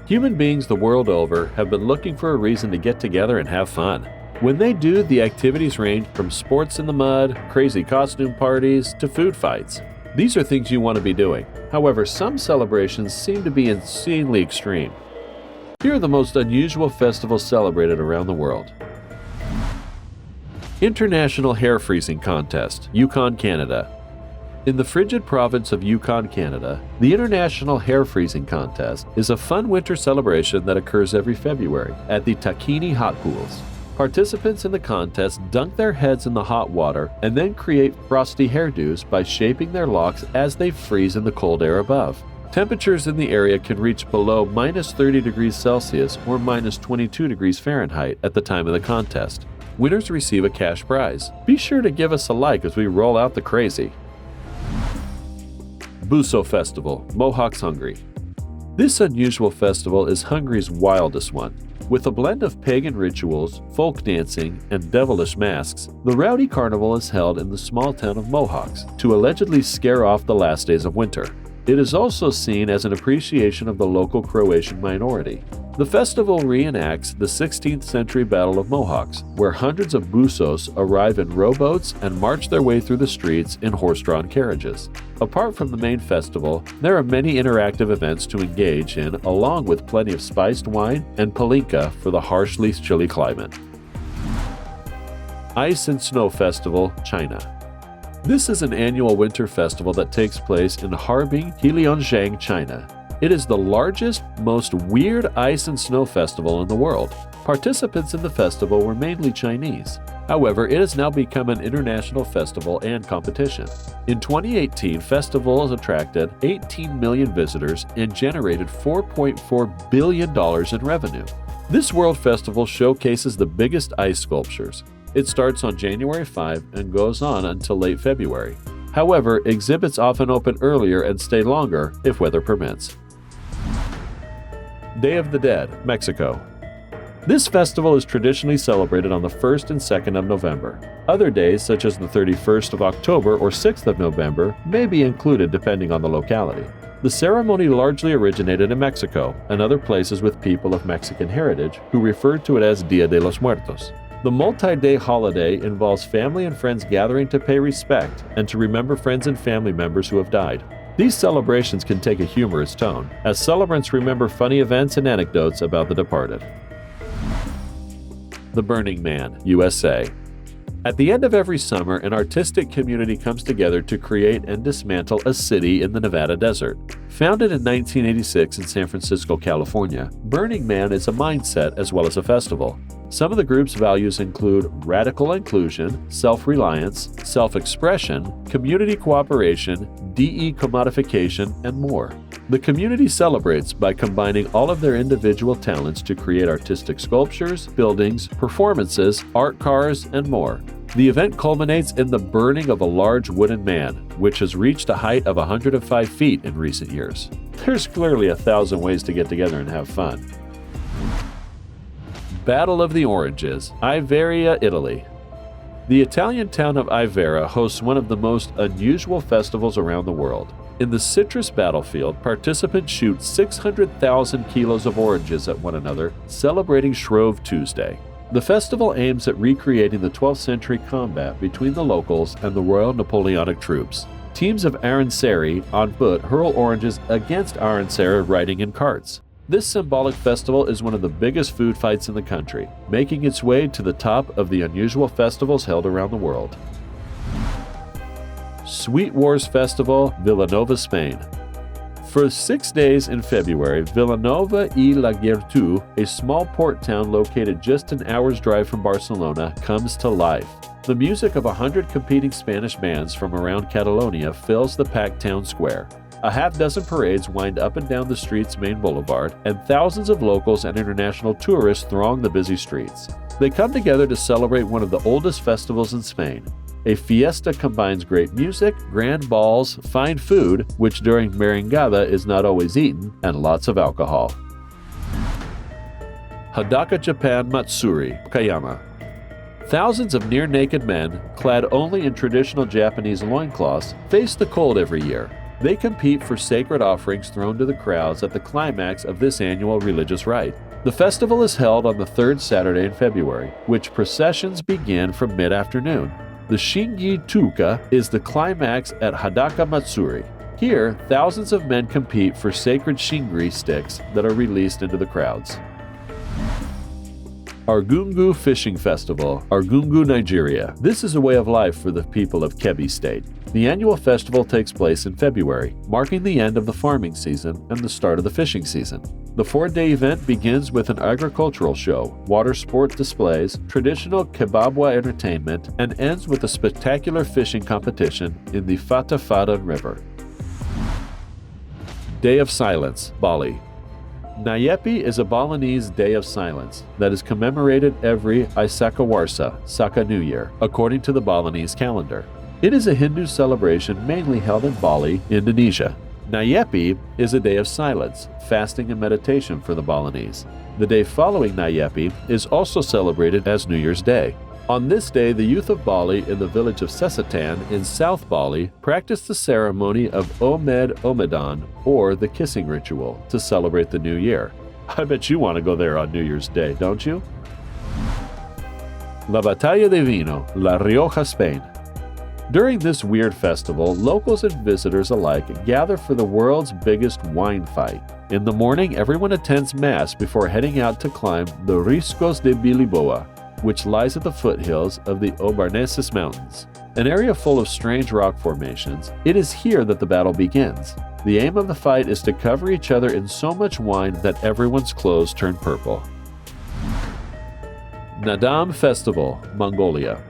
Human beings the world over have been looking for a reason to get together and have fun. When they do, the activities range from sports in the mud, crazy costume parties, to food fights. These are things you want to be doing. However, some celebrations seem to be insanely extreme. Here are the most unusual festivals celebrated around the world. International Hair Freezing Contest, Yukon, Canada. In the frigid province of Yukon, Canada, the International Hair Freezing Contest is a fun winter celebration that occurs every February at the Takini Hot Pools. Participants in the contest dunk their heads in the hot water and then create frosty hairdos by shaping their locks as they freeze in the cold air above. Temperatures in the area can reach below minus 30 degrees Celsius or minus 22 degrees Fahrenheit at the time of the contest. Winners receive a cash prize. Be sure to give us a like as we roll out the crazy. Busó Festival, Mohács, Hungary. This unusual festival is Hungary's wildest one. With a blend of pagan rituals, folk dancing, and devilish masks, the rowdy carnival is held in the small town of Mohács to allegedly scare off the last days of winter. It is also seen as an appreciation of the local Croatian minority. The festival reenacts the 16th century Battle of Mohacs, where hundreds of busós arrive in rowboats and march their way through the streets in horse-drawn carriages. Apart from the main festival, there are many interactive events to engage in, along with plenty of spiced wine and Pálinka for the harshly chilly climate. Ice and Snow Festival, China. This is an annual winter festival that takes place in Harbin, Heilongjiang, China. It is the largest, most weird ice and snow festival in the world. Participants in the festival were mainly Chinese. However, it has now become an international festival and competition. In 2018, festivals attracted 18 million visitors and generated $4.4 billion in revenue. This World Festival showcases the biggest ice sculptures. It starts on January 5 and goes on until late February. However, exhibits often open earlier and stay longer if weather permits. Day of the Dead, Mexico. This festival is traditionally celebrated on the 1st and 2nd of November. Other days, such as the 31st of October or 6th of November, may be included depending on the locality. The ceremony largely originated in Mexico and other places with people of Mexican heritage who referred to it as Dia de los Muertos. The multi-day holiday involves family and friends gathering to pay respect and to remember friends and family members who have died. These celebrations can take a humorous tone, as celebrants remember funny events and anecdotes about the departed. The Burning Man, USA. At the end of every summer, an artistic community comes together to create and dismantle a city in the Nevada desert. Founded in 1986 in San Francisco, California, Burning Man is a mindset as well as a festival. Some of the group's values include radical inclusion, self-reliance, self-expression, community cooperation, de-commodification, and more. The community celebrates by combining all of their individual talents to create artistic sculptures, buildings, performances, art cars, and more. The event culminates in the burning of a large wooden man, which has reached a height of 105 feet in recent years. There's clearly 1,000 ways to get together and have fun. Battle of the Oranges, Iveria, Italy. The Italian town of Ivrea hosts one of the most unusual festivals around the world. In the citrus battlefield, participants shoot 600,000 kilos of oranges at one another, celebrating Shrove Tuesday. The festival aims at recreating the 12th century combat between the locals and the Royal Napoleonic troops. Teams of Aranseri on foot hurl oranges against Aranseri riding in carts. This symbolic festival is one of the biggest food fights in the country, making its way to the top of the unusual festivals held around the world. Sweet Wars Festival, Vilanova, Spain. For 6 days in February, Vilanova y la Geltrú, a small port town located just an hour's drive from Barcelona, comes to life. The music of 100 competing Spanish bands from around Catalonia fills the packed town square. A half-dozen parades wind up and down the street's main boulevard, and thousands of locals and international tourists throng the busy streets. They come together to celebrate one of the oldest festivals in Spain. A fiesta combines great music, grand balls, fine food, which during merengada is not always eaten, and lots of alcohol. HADAKA, Japan, Matsuri, Okayama. Thousands of near-naked men, clad only in traditional Japanese loincloths, face the cold every year. They compete for sacred offerings thrown to the crowds at the climax of this annual religious rite. The festival is held on the third Saturday in February, which processions begin from mid-afternoon. The Shingi Tuka is the climax at HADAKA MATSURI. Here, thousands of men compete for sacred shingri sticks that are released into the crowds. ARGUNGU Fishing Festival, ARGUNGU, Nigeria. This is a way of life for the people of Kebbi State. The annual festival takes place in February, marking the end of the farming season and the start of the fishing season. The 4-day event begins with an agricultural show, water sport displays, traditional Kebabwa entertainment, and ends with a spectacular fishing competition in the Fata River. Day of Silence, Bali. Nyepi is a Balinese day of silence that is commemorated every Isakawarsa, Saka New Year, according to the Balinese calendar. It is a Hindu celebration mainly held in Bali, Indonesia. Nyepi is a day of silence, fasting and meditation for the Balinese. The day following Nyepi is also celebrated as New Year's Day. On this day, the youth of Bali in the village of Sesatan in South Bali practice the ceremony of Omed Omedan, or the kissing ritual, to celebrate the new year. I bet you want to go there on New Year's Day, don't you? La Batalla de Vino, La Rioja, Spain. During this weird festival, locals and visitors alike gather for the world's biggest wine fight. In the morning, everyone attends Mass before heading out to climb the Riscos de Biliboa, which lies at the foothills of the Obarneses Mountains, an area full of strange rock formations. It is here that the battle begins. The aim of the fight is to cover each other in so much wine that everyone's clothes turn purple. Nadam Festival, Mongolia.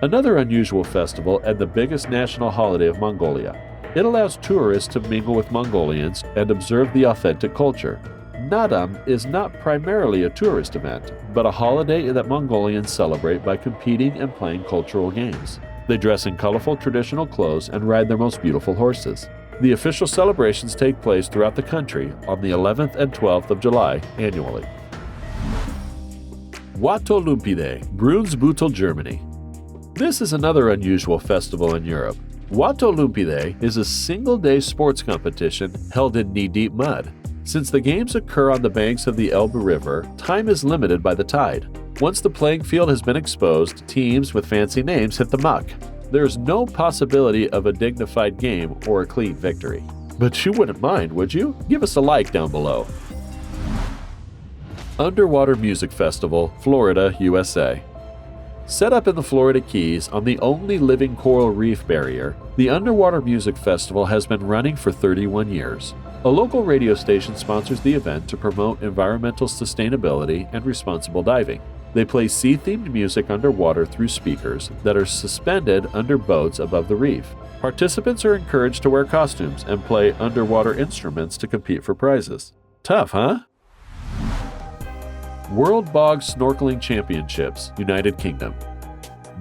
Another unusual festival and the biggest national holiday of Mongolia. It allows tourists to mingle with Mongolians and observe the authentic culture. Nadam is not primarily a tourist event, but a holiday that Mongolians celebrate by competing and playing cultural games. They dress in colorful traditional clothes and ride their most beautiful horses. The official celebrations take place throughout the country on the 11th and 12th of July annually. Watolumpide, Brunsbüttel, Germany. This is another unusual festival in Europe. Watolumpide is a single-day sports competition held in knee-deep mud. Since the games occur on the banks of the Elbe River, time is limited by the tide. Once the playing field has been exposed, teams with fancy names hit the muck. There is no possibility of a dignified game or a clean victory. But you wouldn't mind, would you? Give us a like down below. Underwater Music Festival, Florida, USA. Set up in the Florida Keys on the only living coral reef barrier, the Underwater Music Festival has been running for 31 years. A local radio station sponsors the event to promote environmental sustainability and responsible diving. They play sea-themed music underwater through speakers that are suspended under boats above the reef. Participants are encouraged to wear costumes and play underwater instruments to compete for prizes. Tough, huh? World Bog Snorkeling Championships, United Kingdom.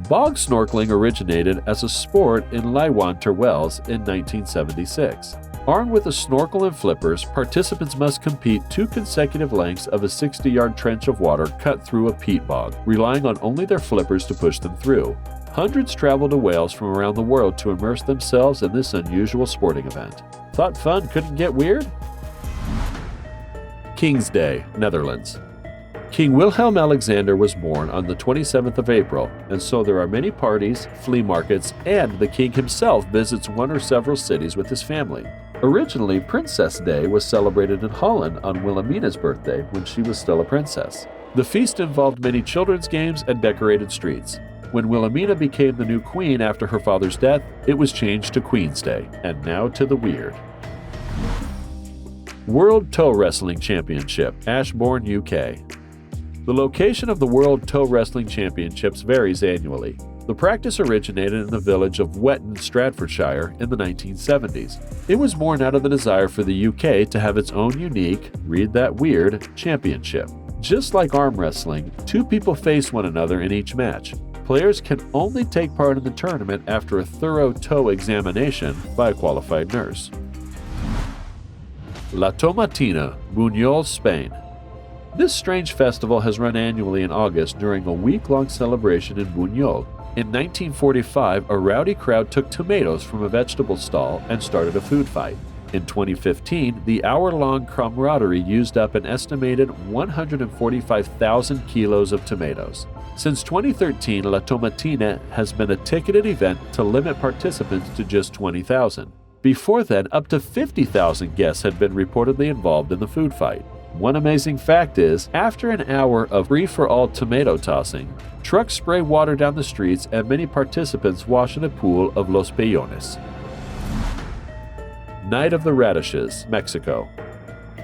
Bog snorkeling originated as a sport in Leeuwarden, Wales in 1976. Armed with a snorkel and flippers, participants must compete 2 consecutive lengths of a 60-yard trench of water cut through a peat bog, relying on only their flippers to push them through. Hundreds travel to Wales from around the world to immerse themselves in this unusual sporting event. Thought fun couldn't get weird? King's Day, Netherlands. King Wilhelm Alexander was born on the 27th of April, and so there are many parties, flea markets, and the king himself visits one or several cities with his family. Originally, Princess Day was celebrated in Holland on Wilhelmina's birthday when she was still a princess. The feast involved many children's games and decorated streets. When Wilhelmina became the new queen after her father's death, it was changed to Queen's Day, and now to the weird. World Toe Wrestling Championship, Ashbourne, UK. The location of the World Toe Wrestling Championships varies annually. The practice originated in the village of Wetton, Stratfordshire in the 1970s. It was born out of the desire for the UK to have its own unique, read that weird, championship. Just like arm wrestling, 2 people face one another in each match. Players can only take part in the tournament after a thorough toe examination by a qualified nurse. La Tomatina, Buñol, Spain. This strange festival has run annually in August during a week-long celebration in Buñol. In 1945, a rowdy crowd took tomatoes from a vegetable stall and started a food fight. In 2015, the hour-long camaraderie used up an estimated 145,000 kilos of tomatoes. Since 2013, La Tomatina has been a ticketed event to limit participants to just 20,000. Before then, up to 50,000 guests had been reportedly involved in the food fight. One amazing fact is, after an hour of free-for-all tomato tossing, trucks spray water down the streets and many participants wash in a pool of Los Peones. Night of the Radishes, Mexico.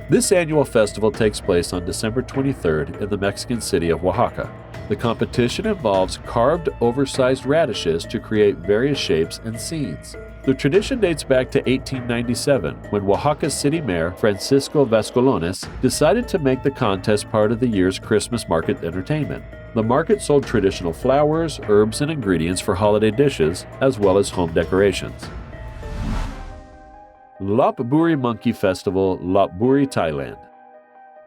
This annual festival takes place on December 23rd in the Mexican city of Oaxaca. The competition involves carved, oversized radishes to create various shapes and scenes. The tradition dates back to 1897, when Oaxaca's city mayor, Francisco Vascolones, decided to make the contest part of the year's Christmas market entertainment. The market sold traditional flowers, herbs, and ingredients for holiday dishes, as well as home decorations. LOPBURI Monkey Festival, LOPBURI, Thailand.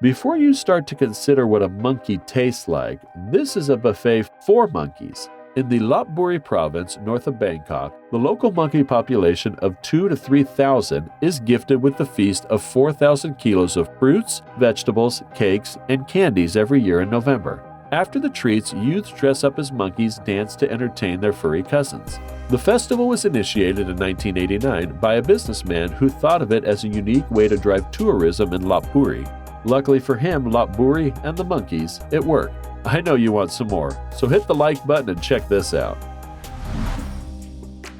Before you start to consider what a monkey tastes like, this is a buffet for monkeys. In the LOPBURI province, north of Bangkok, the local monkey population of 2,000 to 3,000 is gifted with the feast of 4,000 kilos of fruits, vegetables, cakes, and candies every year in November. After the treats, youths dress up as monkeys dance to entertain their furry cousins. The festival was initiated in 1989 by a businessman who thought of it as a unique way to drive tourism in LOPBURI. Luckily for him, LOPBURI and the monkeys, it worked. I know you want some more, so hit the like button and check this out.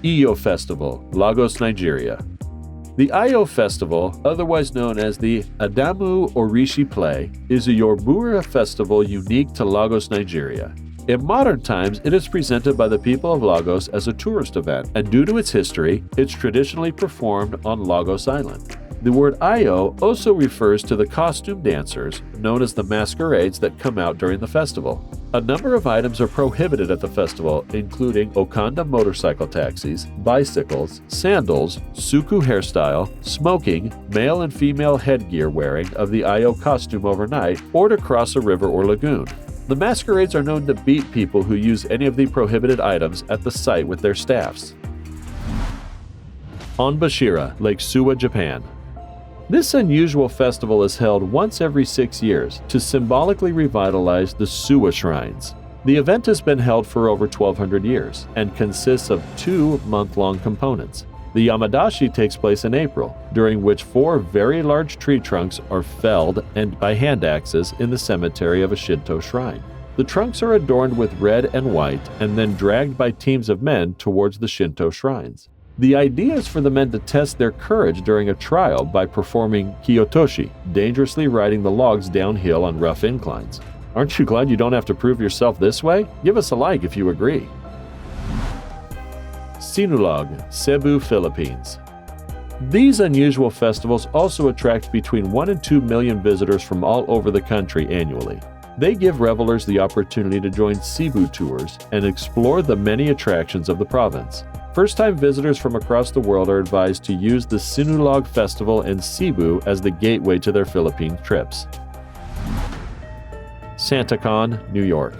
Iyo Festival, Lagos, Nigeria. The Iyo Festival, otherwise known as the Adamu Orishi Play, is a Yoruba festival unique to Lagos, Nigeria. In modern times, it is presented by the people of Lagos as a tourist event, and due to its history, it's traditionally performed on Lagos Island. The word Iyo also refers to the costume dancers, known as the masquerades that come out during the festival. A number of items are prohibited at the festival, including Okanda motorcycle taxis, bicycles, sandals, suku hairstyle, smoking, male and female headgear wearing of the Iyo costume overnight, or to cross a river or lagoon. The masquerades are known to beat people who use any of the prohibited items at the site with their staffs. Onbashira, Lake Suwa, Japan. This unusual festival is held once every 6 years to symbolically revitalize the Suwa shrines. The event has been held for over 1,200 years and consists of 2 month-long components. The Yamadashi takes place in April, during which 4 very large tree trunks are felled and by hand axes in the cemetery of a Shinto shrine. The trunks are adorned with red and white and then dragged by teams of men towards the Shinto shrines. The idea is for the men to test their courage during a trial by performing kiyotoshi, dangerously riding the logs downhill on rough inclines. Aren't you glad you don't have to prove yourself this way? Give us a like if you agree. Sinulog, Cebu, Philippines. These unusual festivals also attract between 1 and 2 million visitors from all over the country annually. They give revelers the opportunity to join Cebu tours and explore the many attractions of the province. First-time visitors from across the world are advised to use the Sinulog Festival in Cebu as the gateway to their Philippine trips. SantaCon, New York.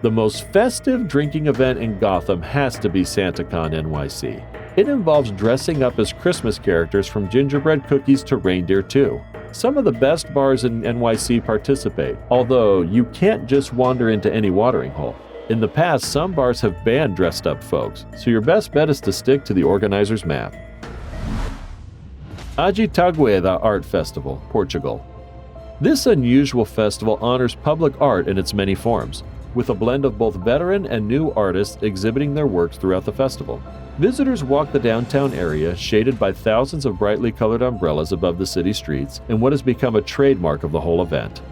The most festive drinking event in Gotham has to be SantaCon NYC. It involves dressing up as Christmas characters from gingerbread cookies to reindeer too. Some of the best bars in NYC participate, although you can't just wander into any watering hole. In the past, some bars have banned dressed-up folks, so your best bet is to stick to the organizer's map. Agitagueda Art Festival, Portugal. This unusual festival honors public art in its many forms, with a blend of both veteran and new artists exhibiting their works throughout the festival. Visitors walk the downtown area, shaded by thousands of brightly colored umbrellas above the city streets, in what has become a trademark of the whole event.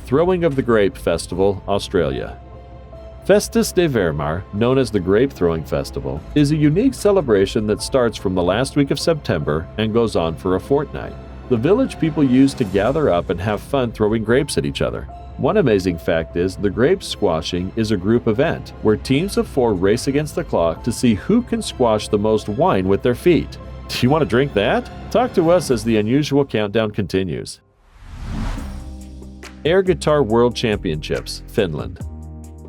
Throwing of the Grape Festival, Australia. Festus de Vermar, known as the Grape Throwing Festival, is a unique celebration that starts from the last week of September and goes on for a fortnight. The village people use to gather up and have fun throwing grapes at each other. One amazing fact is the grape squashing is a group event where teams of 4 race against the clock to see who can squash the most wine with their feet. Do you want to drink that? Talk to us as the unusual countdown continues. Air Guitar World Championships, Finland.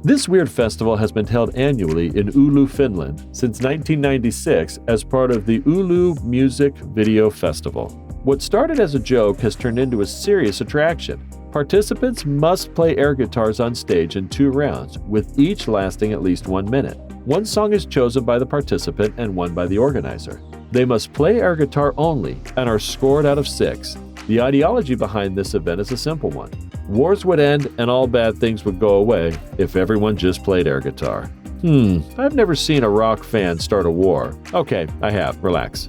This weird festival has been held annually in Oulu, Finland since 1996 as part of the Oulu Music Video Festival. What started as a joke has turned into a serious attraction. Participants must play air guitars on stage in 2 rounds, with each lasting at least 1 minute. One song is chosen by the participant and one by the organizer. They must play air guitar only and are scored out of 6. The ideology behind this event is a simple one. Wars would end and all bad things would go away if everyone just played air guitar. I've never seen a rock fan start a war. Okay, I have. Relax.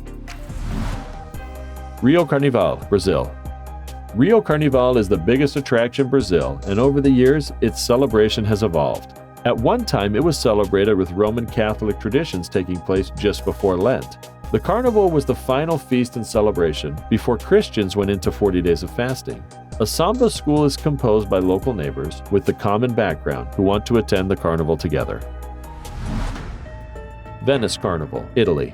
Rio Carnival, Brazil. Rio Carnival is the biggest attraction in Brazil, and over the years, its celebration has evolved. At one time, it was celebrated with Roman Catholic traditions taking place just before Lent. The carnival was the final feast and celebration before Christians went into 40 days of fasting. A samba school is composed by local neighbors with the common background who want to attend the carnival together. Venice Carnival, Italy.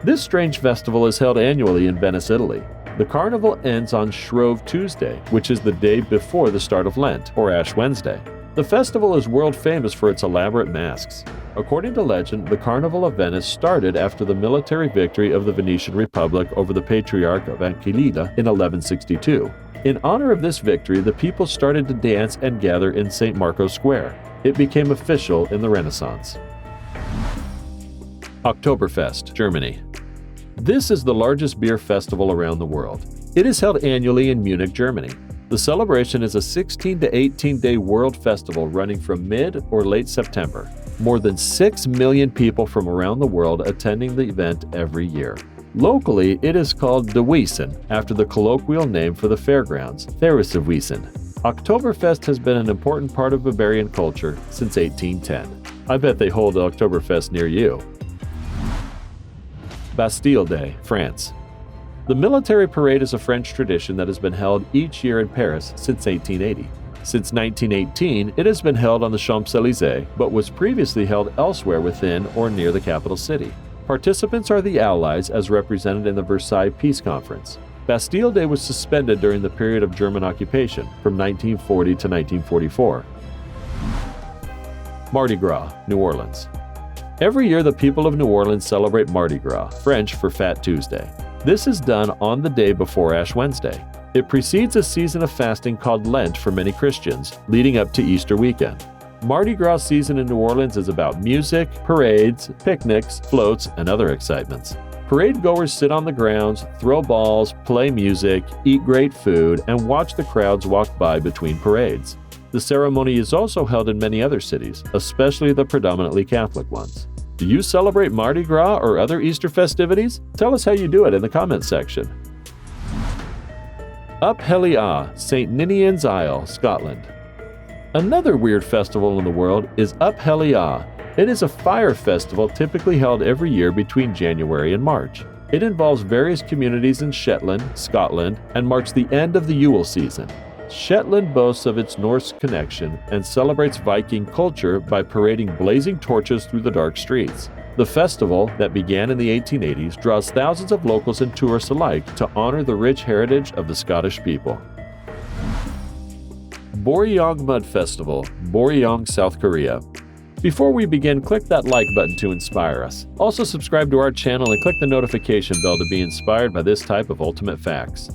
This strange festival is held annually in Venice, Italy. The carnival ends on Shrove Tuesday, which is the day before the start of Lent, or Ash Wednesday. The festival is world famous for its elaborate masks. According to legend, the Carnival of Venice started after the military victory of the Venetian Republic over the Patriarch of Aquilida in 1162. In honor of this victory, the people started to dance and gather in St. Marco's Square. It became official in the Renaissance. Oktoberfest, Germany. This is the largest beer festival around the world. It is held annually in Munich, Germany. The celebration is a 16 to 18-day world festival running from mid or late September. More than 6 million people from around the world attending the event every year. Locally, it is called De Wiesen, after the colloquial name for the fairgrounds, Theresienwiesen. Oktoberfest has been an important part of Bavarian culture since 1810. I bet they hold Oktoberfest near you. Bastille Day, France. The military parade is a French tradition that has been held each year in Paris since 1880. Since 1918, it has been held on the Champs-Élysées, but was previously held elsewhere within or near the capital city. Participants are the Allies as represented in the Versailles Peace Conference. Bastille Day was suspended during the period of German occupation from 1940 to 1944. Mardi Gras, New Orleans. Every year, the people of New Orleans celebrate Mardi Gras, French for Fat Tuesday. This is done on the day before Ash Wednesday. It precedes a season of fasting called Lent for many Christians, leading up to Easter weekend. Mardi Gras season in New Orleans is about music, parades, picnics, floats, and other excitements. Parade goers sit on the grounds, throw balls, play music, eat great food, and watch the crowds walk by between parades. The ceremony is also held in many other cities, especially the predominantly Catholic ones. Do you celebrate Mardi Gras or other Easter festivities? Tell us how you do it in the comments section. Up Heliah, St. Ninian's Isle, Scotland. Another weird festival in the world is Up Heliah. It is a fire festival typically held every year between January and March. It involves various communities in Shetland, Scotland, and marks the end of the Yule season. Shetland boasts of its Norse connection and celebrates Viking culture by parading blazing torches through the dark streets. The festival, that began in the 1880s, draws thousands of locals and tourists alike to honor the rich heritage of the Scottish people. BORYEONG Mud Festival, BORYEONG, South Korea. Before we begin, click that like button to inspire us. Also subscribe to our channel and click the notification bell to be inspired by this type of ultimate facts.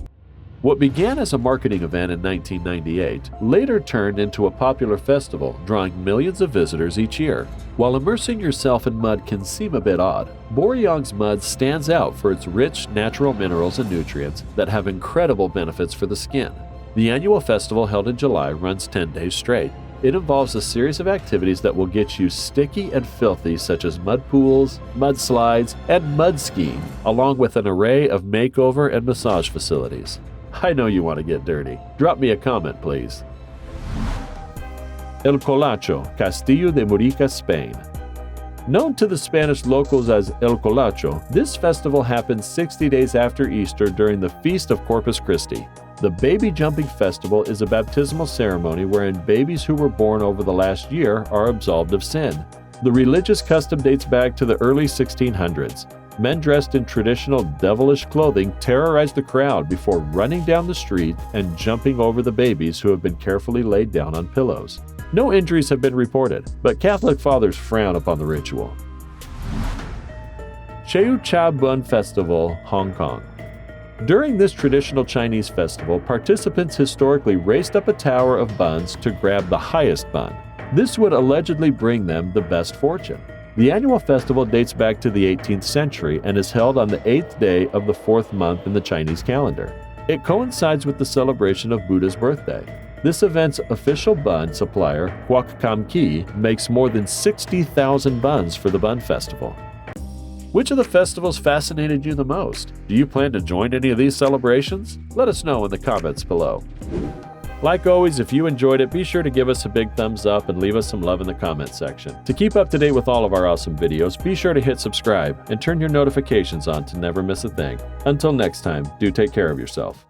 What began as a marketing event in 1998 later turned into a popular festival, drawing millions of visitors each year. While immersing yourself in mud can seem a bit odd, BORYEONG's mud stands out for its rich natural minerals and nutrients that have incredible benefits for the skin. The annual festival, held in July, runs 10 days straight. It involves a series of activities that will get you sticky and filthy, such as mud pools, mud slides, and mud skiing, along with an array of makeover and massage facilities. I know you want to get dirty. Drop me a comment, please. El Colacho, Castillo de Murica, Spain. Known to the Spanish locals as El Colacho, this festival happens 60 days after Easter during the Feast of Corpus Christi. The Baby Jumping Festival is a baptismal ceremony wherein babies who were born over the last year are absolved of sin. The religious custom dates back to the early 1600s. Men dressed in traditional devilish clothing terrorize the crowd before running down the street and jumping over the babies who have been carefully laid down on pillows. No injuries have been reported, but Catholic fathers frown upon the ritual. CHAU Bun Festival, Hong Kong. During this traditional Chinese festival, participants historically raced up a tower of buns to grab the highest bun. This would allegedly bring them the best fortune. The annual festival dates back to the 18th century and is held on the 8th day of the 4th month in the Chinese calendar. It coincides with the celebration of Buddha's birthday. This event's official bun supplier, Huac Kam Ki, makes more than 60,000 buns for the Bun Festival. Which of the festivals fascinated you the most? Do you plan to join any of these celebrations? Let us know in the comments below. Like always, if you enjoyed it, be sure to give us a big thumbs up and leave us some love in the comment section. To keep up to date with all of our awesome videos, be sure to hit subscribe and turn your notifications on to never miss a thing. Until next time, do take care of yourself.